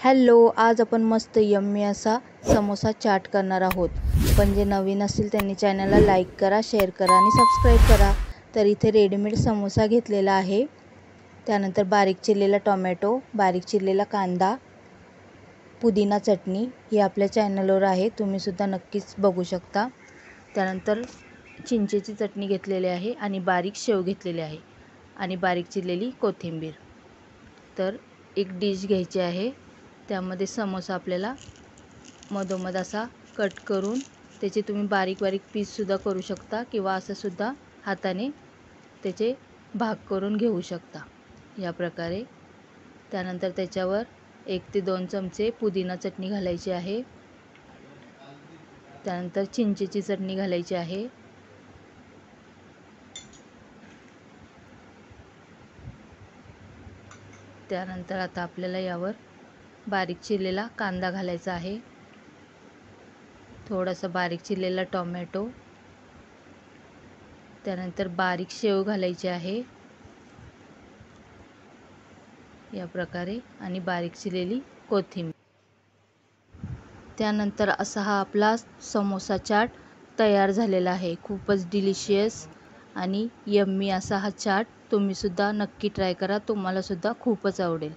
Hello, आज आपण मस्त यम्मी असा समोसा चाट करणार आहोत। पण जे नवीन असतील त्यांनी चॅनलला लाईक करा, शेअर करा आणि सबस्क्राईब करा। तर इथे रेडीमेड समोसा घेतलेला आहे। त्यानंतर बारीक चिरलेला टोमॅटो, बारीक चिरलेला कांदा, पुदिना चटणी ही आपल्या चॅनलवर आहे, तुम्ही सुद्धा नक्कीच बघू शकता। त्यानंतर चिंचेची चटणी घेतलेली आहे आणि बारीक शेव घेतलेली आहे आणि बारीक चिरलेली कोथिंबीर। तर एक डिश घ्यायची आहे, त्यामध्ये समोसा आपल्याला मधोमध असा कट करून त्याचे तुम्ही बारीक बारीक पीस सुद्धा करू शकता किंवा असं सुद्धा हाताने त्याचे भाग करून घेऊ शकता या प्रकारे। त्यानंतर त्याच्यावर 1 ते 2 चमचे पुदिना चटणी घालायची आहे। त्यानंतर चिंचेची चटणी घालायची आहे। त्यानंतर आता आपल्याला यावर बारीक चिरलेला कांदा घालायचा आहे, थोडासा बारीक चिरलेला टोमॅटो, त्यानंतर बारीक शेव घालायची आहे या प्रकारे आणि बारीक चिरलेली कोथिंबीर। त्यानंतर असा हा आपला समोसा चाट तयार झालेला आहे। खूपच डिलिशियस आणि यम्मी असा हा चाट तुम्ही सुद्धा नक्की ट्राय करा, तुम्हाला सुद्धा खूपच आवडेल।